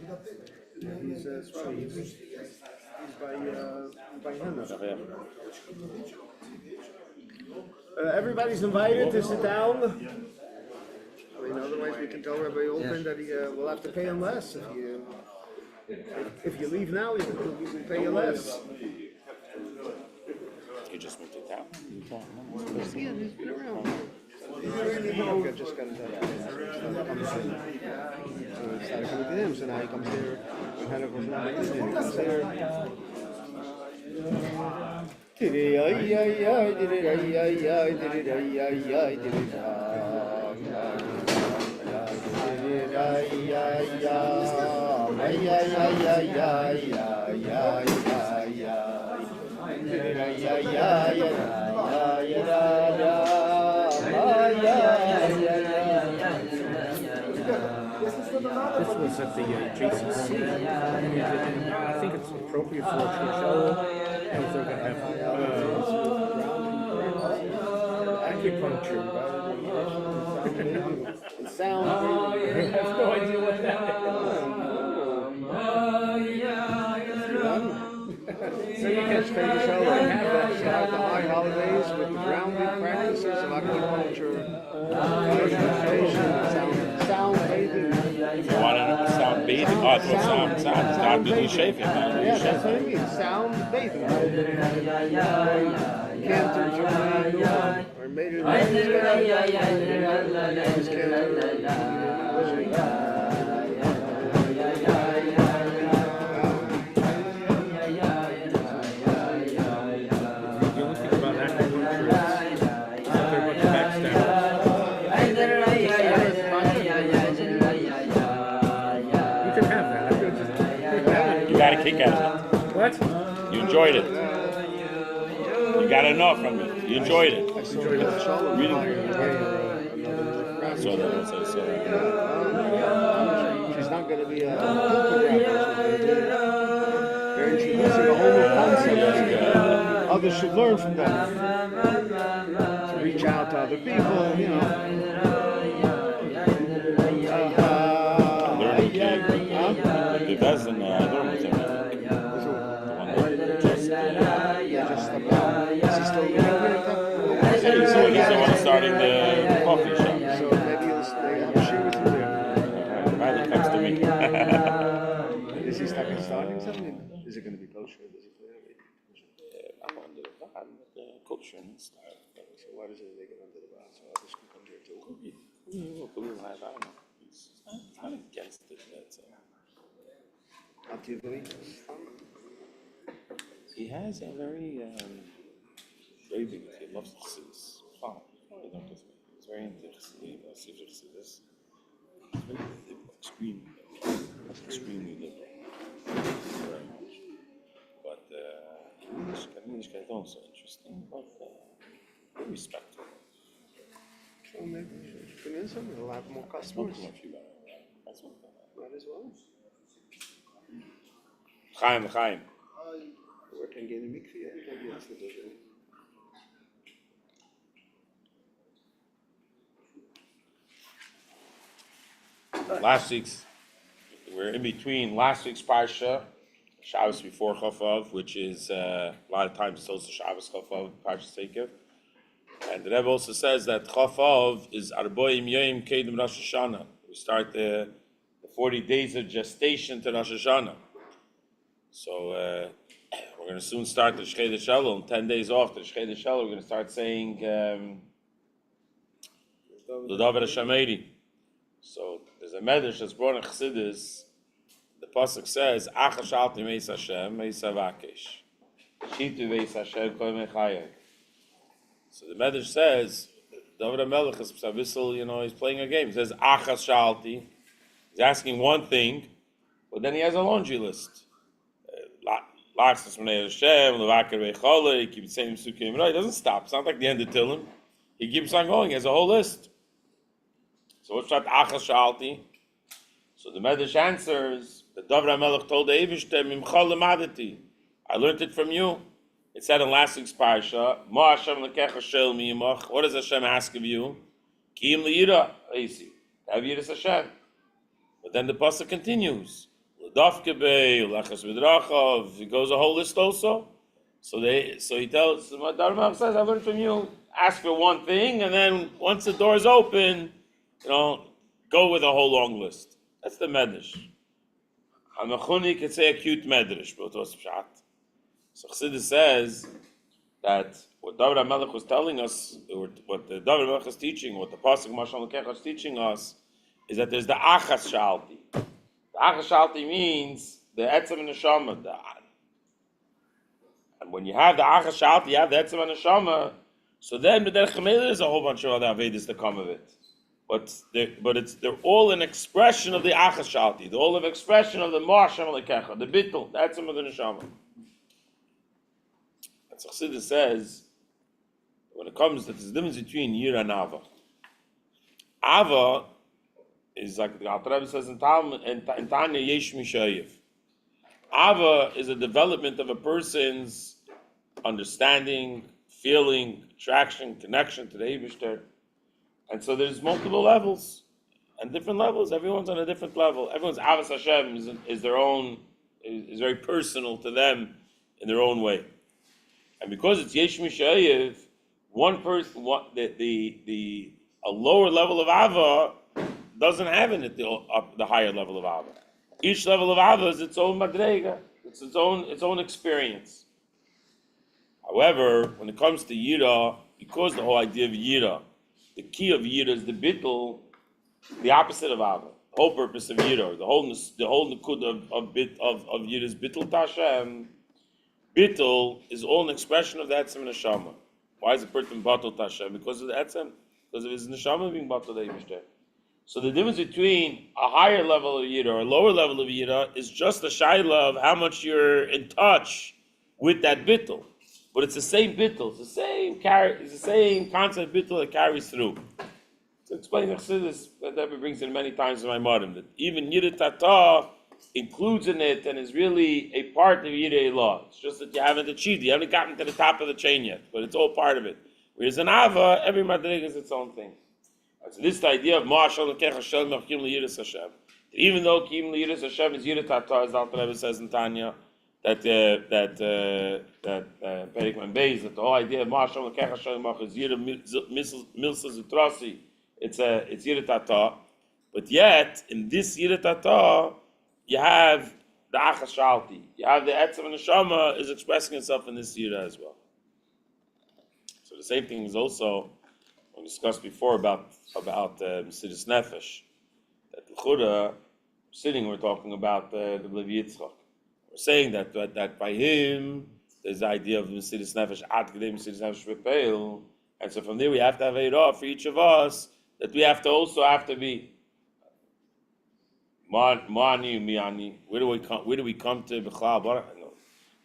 He's by Hannah. Everybody's invited to sit down. I mean, otherwise we can tell Rabbi Altein that he will have to pay him less. If you leave now, he will pay you less. You just moved it down. Yeah, he's been around. I just got started coming to him, so now he comes here. When Hannah goes now, he comes here. This was at the JCC. I think it's appropriate for Hershel. If they're going to have acupuncture. It sounds. I have no idea what that is. So you can stay the show and have the high holidays with the grounding practices of acupuncture, sound bathing. You want to sound bathing? Oh, it's sound bathing. Shaving. Yeah, that's what I mean. Sound bathing. Cantors or made it. Kick out of it. What? You enjoyed it. You got enough from it. You enjoyed it. I enjoyed it. She's not going to be a they're introducing a whole new concept. Others should learn from them. To reach out to other people, you know. It doesn't. I don't think. He's the one starting the coffee shop. So maybe he'll share with you there. Riley comes to me. Is he starting something? Is it going to be kosher? I'm under the van with the kosher and stuff. So why does it make it under the van? So others can come here too. I don't know. He's not against it. He has a very big. He loves to see this. He's very into this. He's extremely liberal. Very much. But English guys don't so interesting, but very respectful. So maybe you should come in some. We'll have more customers. Might as well. Chaim. Where can get a mikveh? Maybe that's the vision. Last week's, we're in between last week's parsha, Shabbos before Chov, which is a lot of times it's also Shabbos Chov, Parsha Sekev. And the Rebbe also says that Chov is Arboim Yoim Kedem Rosh Hashanah. We start the 40 days of gestation to Rosh Hashanah. So we're going to soon start the Shchei Shalom. 10 days after the Shchei Shalom, we're going to start saying the Davar HaShameri. So there's a medrash that's born in Chassidus. The pasuk says, "Achash alti meis Hashem meis avakesh, shitu meis Hashem kol mechayek." So the medrash says, David HaMelech is he's playing a game. He says, "Achash alti." He's asking one thing, but then he has a laundry list. He doesn't stop. It's not like the end of Tillim. He keeps on going. He has a whole list. So what's that Achas Shalti? So the Medrash answers, the David HaMelech told the Eivishter, Mimcha lemadati. I learned it from you. It said in last week's parsha, Ma Hashem lekecha shel miyimach. What does Hashem ask of you? Ki im liyira, eisi. Have yiras Hashem. But then the pasuk continues. Dafkebe, Lechas Midrachav. He goes a whole list also. So he tells, what Dharma says, I learned from you, ask for one thing, and then once the door's open, go with a whole long list. That's the medrash. A mechuni could say a cute medrash, but what's pshat? So Chassidus says that what David HaMelech was telling us, or what the David HaMelech is teaching, what the Pasuk Mashal Lekech is teaching us, is that there's the Achas Shalti. The Achas Shalti means the Etzem and Neshama. And when you have the Achas Shalti, you have the Etzem and Neshama, so then there's a whole bunch of other Avedis that come of it. But they're all an expression of the Achas Shalti. They're all an expression of the Mashal Lekecha, the Bittul, the Etzem of the Neshama. And Chassidus says, when it comes to the difference between Yira and Ava. Ava is like the Altein says in Tanya Yesh Mishayev. Ava is a development of a person's understanding, feeling, attraction, connection to the Eibishter. And so there's multiple levels and different levels. Everyone's on a different level. Everyone's Avas Hashem is their own, is very personal to them in their own way. And because it's Yesh Mishayev, one person, a lower level of Ava doesn't have in it the higher level of Ava. Each level of Ava is its own madrega, it's its own experience. However, when it comes to Yira, because the whole idea of Yira, the key of Yira is the bittul, the opposite of Ava. The whole purpose of Yira, the whole nikud of Yira is bittul tashem. Bittul is all an expression of the etzem and neshama. Why is a person batul tashem? Because of the etzem, because of his neshama being batul eibishter. So the difference between a higher level of Yira or a lower level of Yira is just a shayla of how much you're in touch with that bittul. But it's the same bittul, it's the same concept of bittul that carries through. To explain the Chassidus, that Rebbe brings it many times in my modern, that even Yira Tata includes in it and is really a part of Yira Elah. It's just that you haven't achieved it, you haven't gotten to the top of the chain yet, but it's all part of it. Whereas in Ava, every madrig is its own thing. So this is the idea of Ma'ashal Lekech Hashem Machkim L'Yiras Hashem. Even though Kim L'Yiras Hashem is Yira Tata, as the Alter Rebbe says in Tanya, that Perik Man Beis, that the whole idea of Ma'ashal Lekech Hashem Mach is Yira Milsa Zutrasi, it's Yira Tata. But yet, in this Yira Tata, you have the Achas Shalti. You have the Etzem and Neshama is expressing itself in this Yira as well. So the same thing is also we discussed before about Mesidus Nefesh. That L'chura, sitting, we're talking about the Rebbe Yitzchak. We're saying that by him there's the idea of Mesidus Nefesh Ad Gedei Mesidus Nefesh Bepeil, and so from there we have to have Eirah for each of us that we have to be Ma'ani Mi'ani. Where do we come to B'chlal?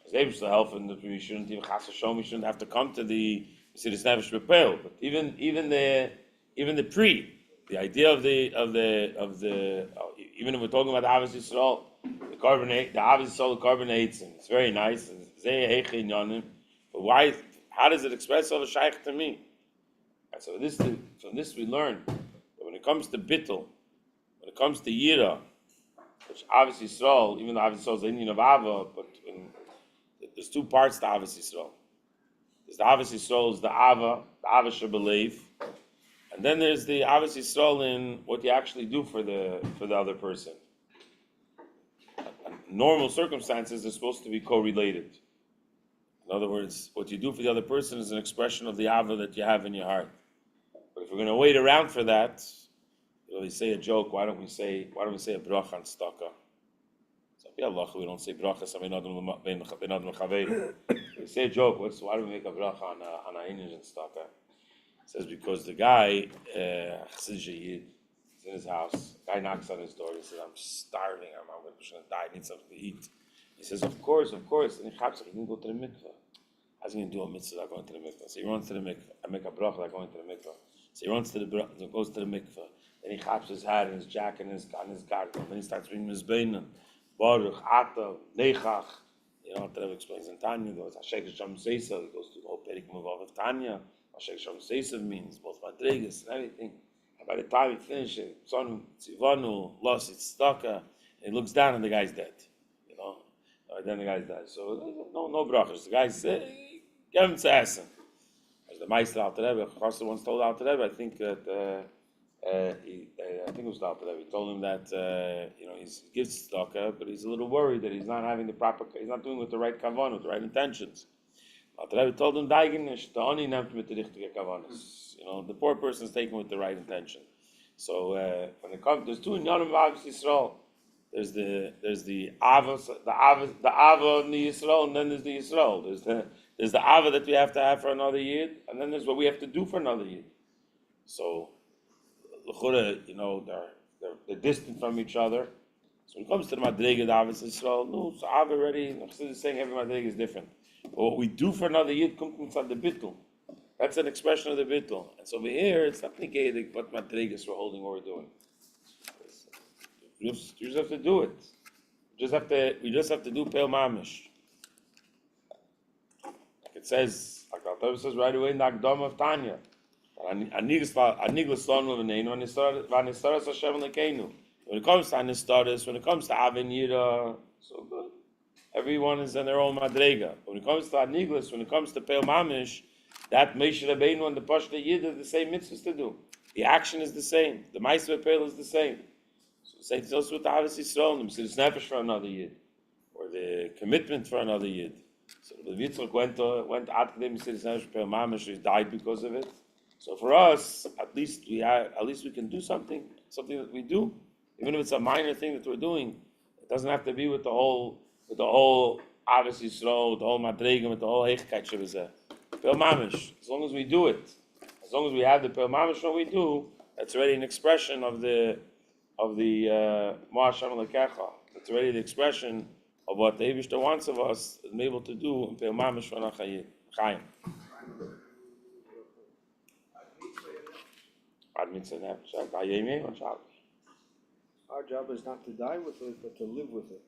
As Rebbe to help, and that we shouldn't even Chas Hashem, we shouldn't have to come to the Mesidus Nefesh Bepeil, but even the pre, the idea of the even if we're talking about the Avos Yisroel, the Avos Yisroel, the carbonates, and it's very nice. But why? How does it express all the shliach to me? And so from this we learn that when it comes to bittul, when it comes to yira, which Avos Yisroel, even though Avos Yisroel is the Indian of Ava, but there's two parts to Avos Yisroel. There's the Avos Yisroel is the Ava Shebelev, and then there's the Avos Yisroel in what you actually do for the other person. In normal circumstances, they're supposed to be correlated. In other words, what you do for the other person is an expression of the Ava that you have in your heart. But if we're going to wait around for that, they say a joke. Why don't we say a bracha on staka? We don't say bracha. We say a joke. Why do we make a bracha on a Indian and staka? It says because the guy, is in his house. The guy knocks on his door. He says, "I'm starving. I'm going to die. I need something to eat." He says, "Of course." And he didn't go to the mikveh. How's he going to do a mitzvah going to the mikveh? So he runs to the mikveh. I make a bracha like going to the mikveh. So he runs to goes to the mikveh. Then he chaps his hat and his jacket and his garden. Then he starts reading his bein. Baruch, Ata, Nechach. Rebbe explains in Tanya, goes Hashek Shem Seisa. He goes to the whole Perik of Tanya. Hashek Shem Seisa means both madrigas and everything. And by the time he finishes, Tzonu, Tzivanu, Los Itztaka, He looks down and the guy's dead. Then the guy's dead. So no brachas. The guy's give him tzessen. As the Meister Alter Rebbe, Chassid once told Alter Rebbe, I think that I think it was the Alter Rebbe. He told him that he gives tzedakah, but he's a little worried that he's not having he's not doing it with the right kavanah, with the right intentions. Alter Rebbe told him, "Daigen the oni nemt mit the richtige kavanas." The poor person is taken with the right intention. So when it comes, there's two inyanim of Yisroel. There's the ava in the Yisroel, and then there's the Yisroel. There's the ava that we have to have for another yid, and then there's what we have to do for another yid. So, they're distant from each other. So when it comes to the madrega, the ava Yisroel, no, so ava already. Chassid is saying every madrega is different. But what we do for another yid comes from the bittul. That's an expression of the bittul. And so over here, it's not negated what madregas we're holding or we're doing. You just have to do it. We just have to do Peil Mamish. Like it says, like Alter says right away in the Akdama of Tanya. When it comes to Anistaris, when it comes to Avin Yira, so good. Everyone is in their own madrega. When it comes to Aniglas, when it comes to Peil Mamish, that Moshe Rabbeinu and the Pashta Yid are the same mitzvahs to do. The action is the same. The Ma'aseh Peil is the same. So same thing also with the Ahavas Yisrael, the Mesiras Nefesh for another Yid, or the commitment for another Yid. So the Yitzchak went out to the Mesiras Nefesh Peil Mamish. He died because of it. So for us, at least we can do something that we do, even if it's a minor thing that we're doing. It doesn't have to be with the whole Ahavas Yisrael, with the whole Madrega, with the whole Heichkeit Shebezeh. Peil Mamish, as long as we do it, as long as we have the Peil Mamish, what we do, that's already an expression of the Mo'ashem Lekecha. That's already the expression of what the Eibishter wants of us to be able to do in Peil Mamish for Chaim. Our job is not to die with it, but to live with it.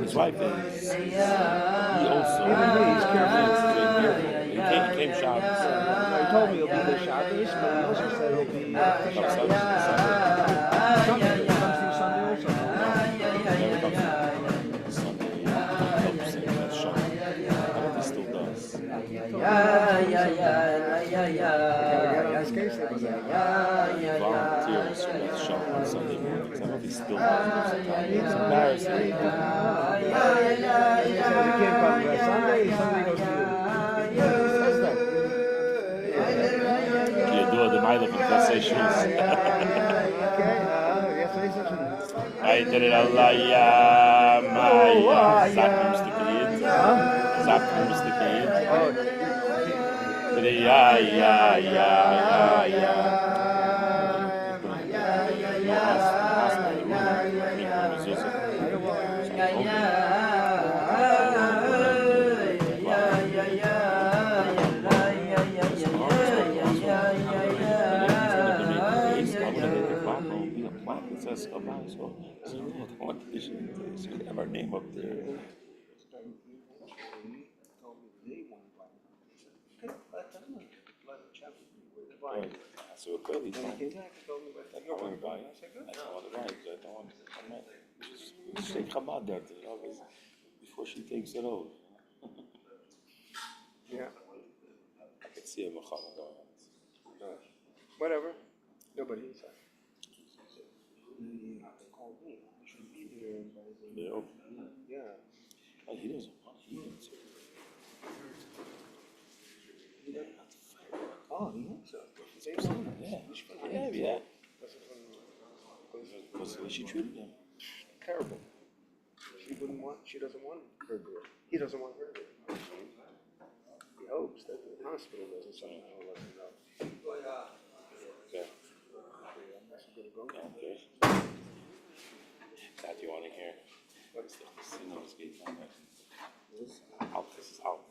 His wife is. He also. He's careful. He came Shabbos. He told me he'll be the Shabbos, but he also said he'll be Sunday. He comes through Sunday also. Never comes through Sunday. He helps him at Shabbos. I don't know if he still does. Volunteers at Shabbos on Sunday mornings. I don't know if he still does. It's embarrassing. He can't come Sunday goes to you. He says that. You do the mile of the shoes. I did it Allah, yeah, Maya. Sagt uns die Kids. So we have our name up there. So we're clearly I don't want to buy it. I don't want to buy it. I'm not. Just say Chabad there before she takes it over. Yeah. I can see a Muhammad going on. Whatever. Nobody inside. Should be there by the. Yeah. Yeah. Oh, he doesn't want. He needs it. That's the way she treated him. Terrible. She doesn't want her to do it. He doesn't want her to do it. He hopes that the hospital doesn't somehow let him know. Okay. That's a good go. Okay. That you want to hear? What's the signal is getting on there? This is out.